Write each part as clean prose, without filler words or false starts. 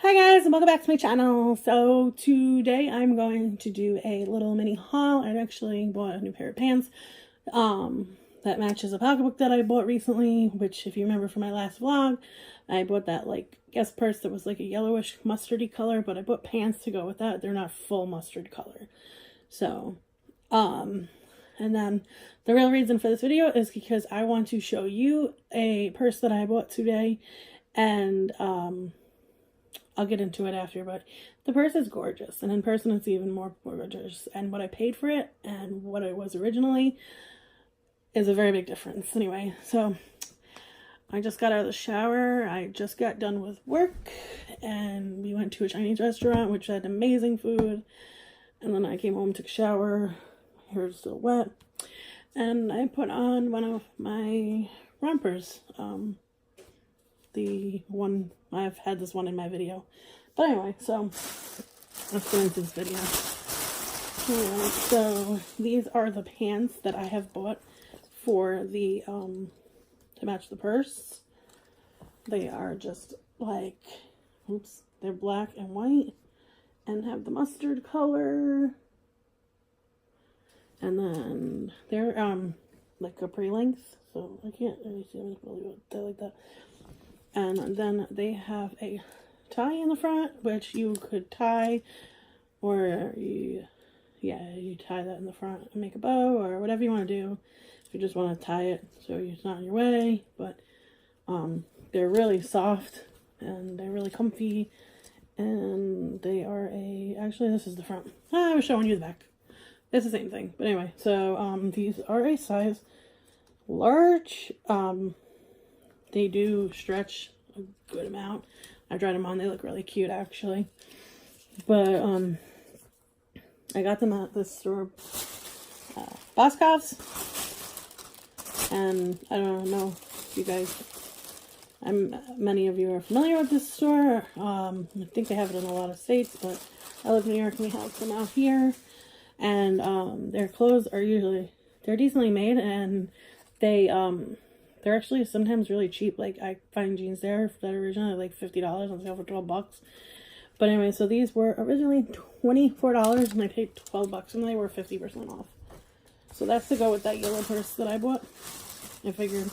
Hi guys, and welcome back to my channel. So today I'm going to do a little mini haul. I actually bought a new pair of pants that matches a pocketbook that I bought recently, which if you remember from my last vlog, I bought that like guest purse that was like a yellowish mustardy color, but I bought pants to go with that. They're not full mustard color. So and then the real reason for this video is because I want to show you a purse that I bought today, and I'll get into it after, but the purse is gorgeous, and in person it's even more gorgeous, and what I paid for it and what it was originally is a very big difference. Anyway, so I just got out of the shower, I just got done with work, and we went to a Chinese restaurant which had amazing food, and then I came home, took a shower, my hair is still wet, and I put on one of my rompers. The one, I've had this one in my video. But anyway, so let's get into this video. Alright, so these are the pants that I have bought for the, to match the purse. They are just like, oops, they're black and white and have the mustard color. And then they're, like capri length, so I can't really see them really they're like that. And then they have a tie in the front, which you could tie, or you tie that in the front and make a bow, or whatever you want to do. If you just want to tie it so it's not in your way. But they're really soft, and they're really comfy, and they are actually this is the front. I was showing you the back. It's the same thing. But anyway, so these are a size large. They do stretch a good amount. I tried them on. They look really cute, actually. But I got them at this store, Boscov's. And I don't know if you guys, many of you are familiar with this store. I think they have it in a lot of states, but I live in New York and we have them out here. And their clothes are they're decently made, and they're actually sometimes really cheap. Like, I find jeans there that are originally like $50 on sale for $12. But anyway, so these were originally $24 and I paid $12 and they were 50% off. So that's to go with that yellow purse that I bought. I figured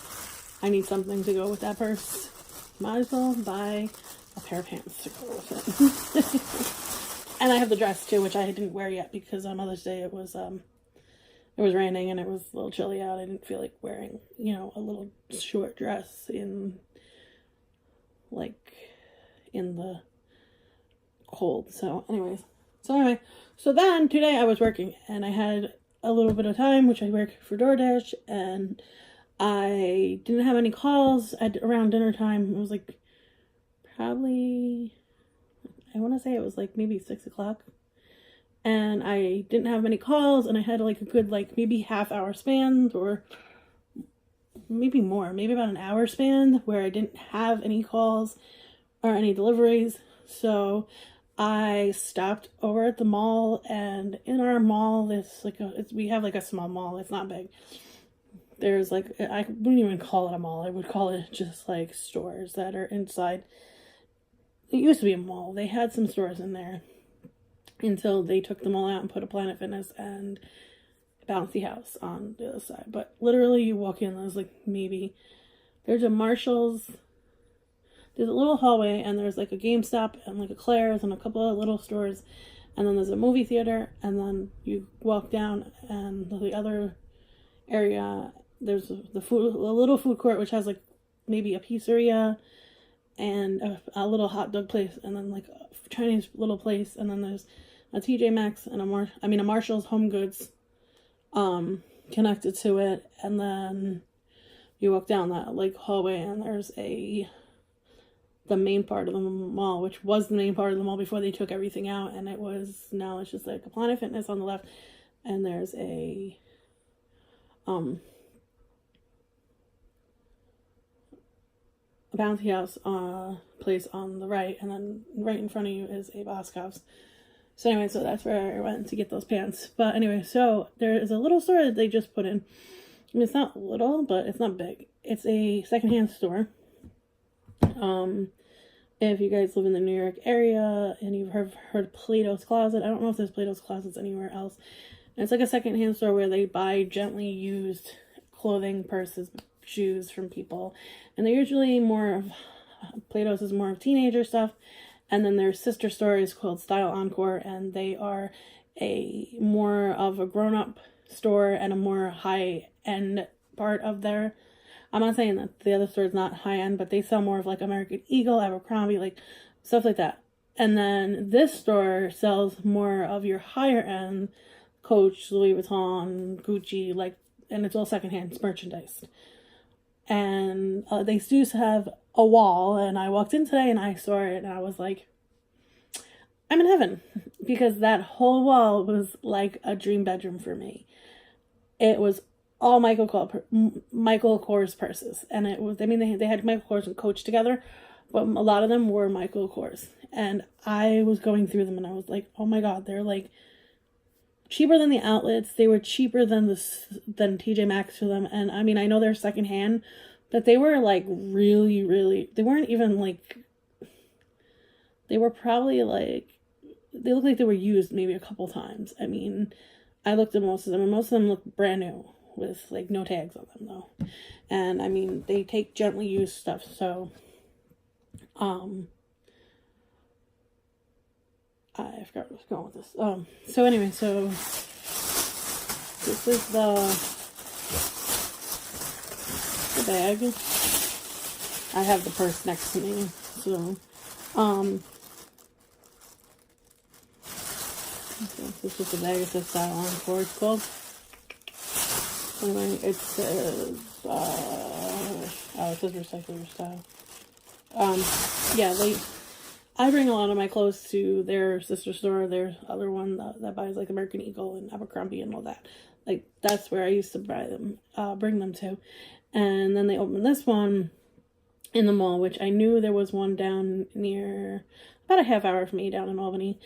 I need something to go with that purse. Might as well buy a pair of pants to go with it. And I have the dress too, which I didn't wear yet because on Mother's Day it was raining and it was a little chilly out. I didn't feel like wearing, you know, a little short dress in the cold. So then today I was working and I had a little bit of time, which I work for DoorDash, and I didn't have any calls around dinner time. It was like probably, I want to say it was like maybe 6 o'clock. And I didn't have many calls, and I had like a good like maybe half-hour span, or maybe more, maybe about an hour span where I didn't have any calls or any deliveries. So I stopped over at the mall, and in our mall, we have like a small mall. It's not big. There's like, I wouldn't even call it a mall. I would call it just like stores that are inside. It used to be a mall. They had some stores in there until they took them all out and put a Planet Fitness and Bouncy House on the other side. But literally you walk in, there's like there's a Marshall's, there's a little hallway, and there's like a GameStop and like a Claire's and a couple of little stores, and then there's a movie theater, and then you walk down and the other area, there's a little food court which has like maybe a pizzeria and a little hot dog place, and then like a Chinese little place, and then there's a TJ Maxx and a Marshall's Home Goods connected to it. And then you walk down that like hallway and there's the main part of the mall, which was the main part of the mall before they took everything out, and now it's just like a Planet Fitness on the left, and there's a Bouncy House place on the right, and then right in front of you is a Boscov's. So anyway, so that's where I went to get those pants. But anyway, so there is a little store that they just put in. I mean, it's not little, but it's not big. It's a secondhand store. If you guys live in the New York area and you've heard Plato's Closet, I don't know if there's Plato's Closets anywhere else. And it's like a secondhand store where they buy gently used clothing, purses, shoes from people. And they're usually more of, Plato's is more of teenager stuff. And then their sister store is called Style Encore, and they are a more of a grown-up store and a more high-end part of their, I'm not saying that the other store is not high-end, but they sell more of like American Eagle, Abercrombie, like stuff like that. And then this store sells more of your higher-end Coach, Louis Vuitton, Gucci, like, and it's all secondhand merchandise. And they do have a wall, and I walked in today and I saw it and I was like, I'm in heaven, because that whole wall was like a dream bedroom for me. It was all Michael Kors purses, and it was, I mean, they had Michael Kors and Coach together, but a lot of them were Michael Kors, and I was going through them and I was like, oh my god, they're like cheaper than the outlets. They were cheaper than TJ Maxx for them. And I mean, I know they're secondhand, but they were like really, they weren't even like, they were probably like, they looked like they were used maybe a couple times. I mean, I looked at most of them, and most of them look brand new with like no tags on them though. And I mean, they take gently used stuff. So, I forgot where I was going with this. So anyway, so this is the bag. I have the purse next to me. So, this is the bag. It says Style Encore, it's called. Anyway, it says, it says Recycle Your Style. Yeah, I bring a lot of my clothes to their sister store, their other one that buys like American Eagle and Abercrombie and all that. Like, that's where I used to buy them, bring them to. And then they opened this one in the mall, which I knew there was one down near, about a half hour from me, down in Albany.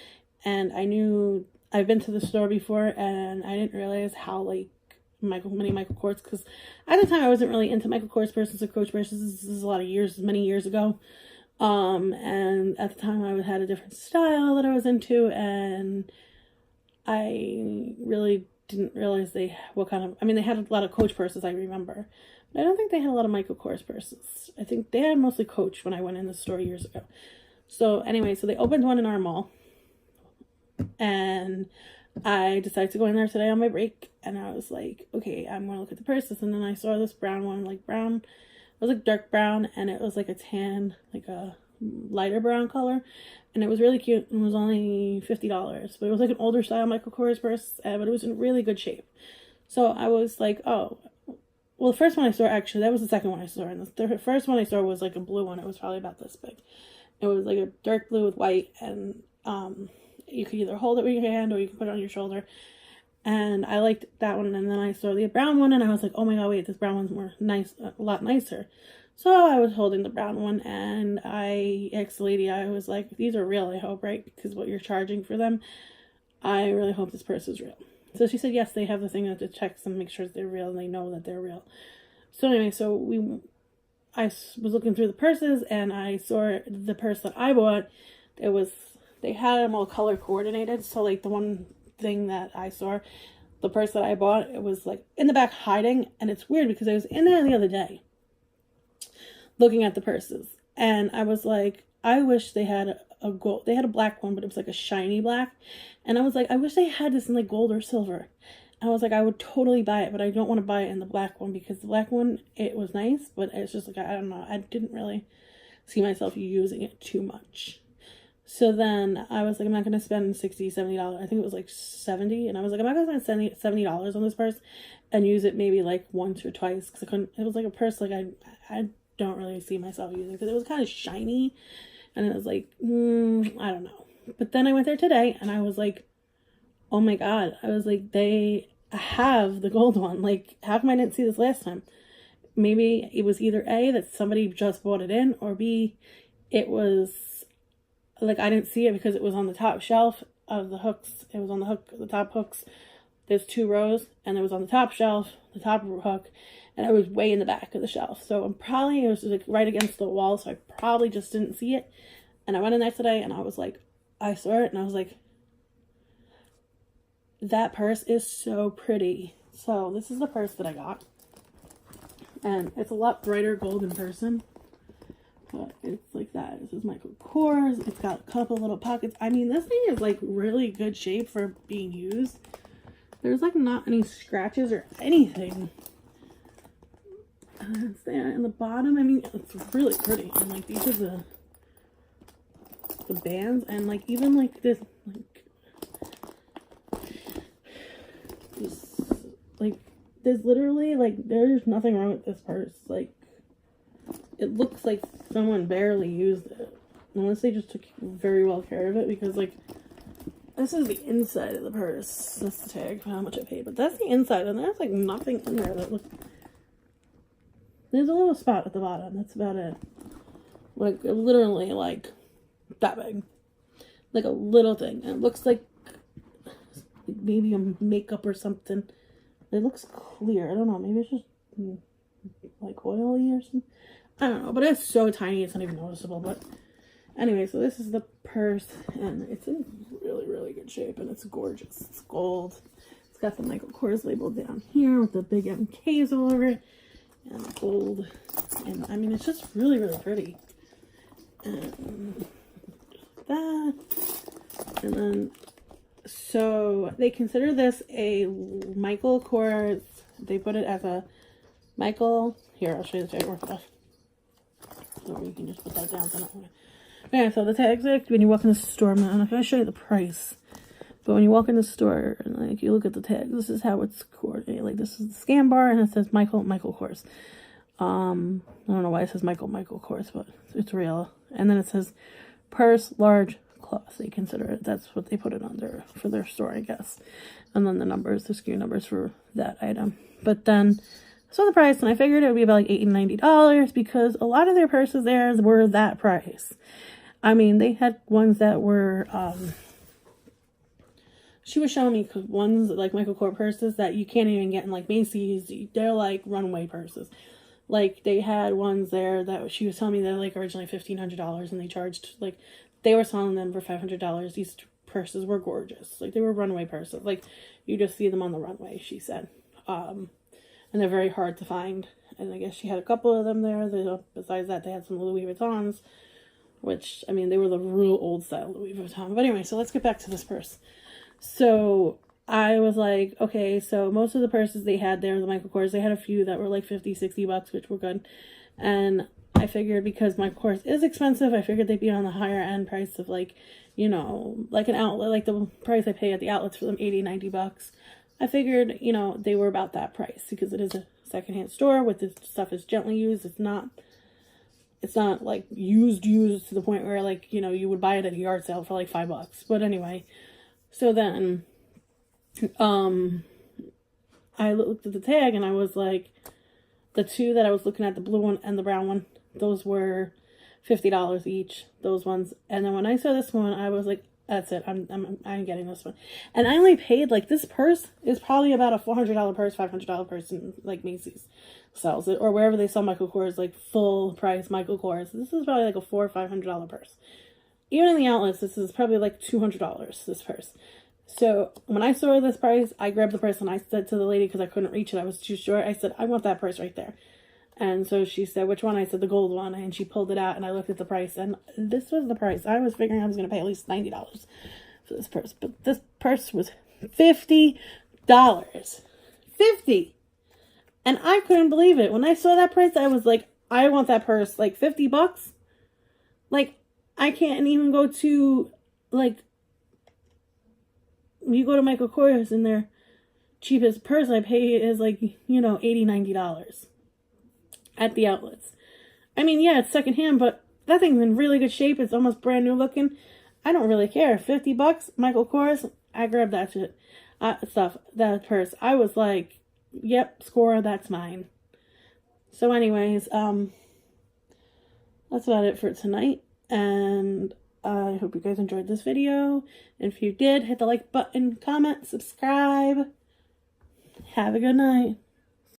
And I knew, I've been to the store before, and I didn't realize how like many Michael Kors, because at the time I wasn't really into Michael Kors purses or Coach purses. This is a lot of years, many years ago. And at the time I had a different style that I was into, and I really didn't realize they had a lot of Coach purses, I remember. But I don't think they had a lot of Michael Kors purses. I think they had mostly Coach when I went in the store years ago. So anyway, so they opened one in our mall, and I decided to go in there today on my break, and I was like, okay, I'm going to look at the purses. And then I saw this brown one, like brown. It was like dark brown, and it was like a tan, like a lighter brown color, and it was really cute, and it was only $50, but it was like an older style Michael Kors purse, but it was in really good shape. So I was like, oh, well, the first one I saw, actually, that was the second one I saw, and the first one I saw was like a blue one. It was probably about this big. It was like a dark blue with white, and you could either hold it with your hand or you could put it on your shoulder. And I liked that one. And then I saw the brown one, and I was like, oh my god, wait, this brown one's more nice, a lot nicer. So I was holding the brown one, and I asked the lady, I was like, these are real, I hope, right? Because what you're charging for them, I really hope this purse is real. So she said, yes, they have the thing that checks and makes sure that they're real, and they know that they're real. So anyway, I was looking through the purses, and I saw the purse that I bought. They had them all color coordinated. So like the one thing that I saw, the purse that I bought, it was like in the back hiding, and it's weird because I was in there the other day looking at the purses, and I was like, I wish they had a gold. They had a black one, but it was like a shiny black, and I was like, I wish they had this in like gold or silver. I was like, I would totally buy it, but I don't want to buy it in the black one, because the black one, it was nice, but it's just like, I don't know, I didn't really see myself using it too much. So then I was like, I'm not going to spend $60, $70. I think it was like $70. And I was like, I'm not going to spend $70 on this purse and use it maybe like once or twice. Because it was like a purse like I don't really see myself using, because it was kind of shiny. And it was like, I don't know. But then I went there today, and I was like, oh my god. I was like, they have the gold one. Like, how come I didn't see this last time? Maybe it was either A, that somebody just bought it in, or B, it was like, I didn't see it because it was on the top shelf of the hooks. It was on the top hooks. There's 2 rows, and it was on the top shelf, the top hook, and I was way in the back of the shelf. So it was like right against the wall, so I probably just didn't see it. And I went in there today and I was like, I saw it and I was like, that purse is so pretty. So this is the purse that I got. And it's a lot brighter gold in person. But it's like that. This is Michael Kors. It's got a couple little pockets. I mean, this thing is like really good shape for being used. There's like not any scratches or anything. And it's there in the bottom. I mean, it's really pretty. And like these are the bands, and like even like this, there's literally like there's nothing wrong with this purse. Like it looks like someone barely used it, unless they just took very well care of it, because like this is the inside of the purse. That's the tag for how much I paid, but that's the inside, and there's like nothing in there that looks. There's a little spot at the bottom. That's about it. Like literally like that big, like a little thing, and it looks like maybe a makeup or something. It looks clear. I don't know. Maybe it's just like oily or something. I don't know. But it's so tiny, it's not even noticeable. But anyway, so this is the purse, and it's in really, really good shape, and it's gorgeous. It's gold. It's got the Michael Kors label down here with the big MKs all over it, and gold. And I mean, it's just really, really pretty. And that, and then so they consider this a Michael Kors. They put it as a Michael. Here, I'll show you the tag more stuff. So you can just put that down. Okay, so the tags, like when you walk in the store, I'm not going to show you the price, but when you walk in the store and like you look at the tag, this is how it's coordinated. Like this is the scan bar, and it says Michael Kors. I don't know why it says Michael Kors, but it's real. And then it says purse, large cloth. They consider it. That's what they put it under for their store, I guess. And then the numbers, the SKU numbers for that item. But then I saw the price, and I figured it would be about like $80 and $90 because a lot of their purses there were that price. I mean, they had ones that were, she was showing me ones like Michael Kors purses that you can't even get in like Macy's. They're like runway purses. Like they had ones there that she was telling me they're like originally $1,500, and they charged like, they were selling them for $500. These purses were gorgeous. Like they were runway purses. Like you just see them on the runway, she said. And they're very hard to find. And I guess she had a couple of them there. Besides that, they had some Louis Vuittons, which, I mean, they were the real old style Louis Vuitton. But anyway, so let's get back to this purse. So I was like, okay, so most of the purses they had there, the Michael Kors, they had a few that were like $50, $60, which were good. And I figured because Michael Kors is expensive, I figured they'd be on the higher end price of like, you know, like an outlet, like the price I pay at the outlets for them, $80, $90. I figured, you know, they were about that price because it is a secondhand store with this stuff is gently used. It's not like used to the point where like, you know, you would buy it at a yard sale for like $5. But anyway, so then, I looked at the tag and I was like, the two that I was looking at, the blue one and the brown one, those were $50 each, those ones. And then when I saw this one, I was like, that's it. I'm getting this one. And I only paid, like, this purse is probably about a $400 purse, $500 purse in, like, Macy's sells it, or wherever they sell Michael Kors, like, full price Michael Kors. This is probably, like, a $400 or $500 purse. Even in the outlets, this is probably, like, $200, this purse. So, when I saw this price, I grabbed the purse, and I said to the lady, because I couldn't reach it, I was too short, I said, I want that purse right there. And so she said, which one? I said, the gold one. And she pulled it out, and I looked at the price, and this was the price. I was figuring I was going to pay at least $90 for this purse. But this purse was $50. $50! And I couldn't believe it. When I saw that price, I was like, I want that purse. Like, $50? Like, I can't even go to, like, you go to Michael Kors, and their cheapest purse I pay is, like, you know, $80, $90. At the outlets. I mean, yeah, it's secondhand, but that thing's in really good shape. It's almost brand new looking. I don't really care. $50, Michael Kors, I grabbed that shit. That purse. I was like, yep, score, that's mine. So anyways, that's about it for tonight. And I hope you guys enjoyed this video. And if you did, hit the like button, comment, subscribe. Have a good night.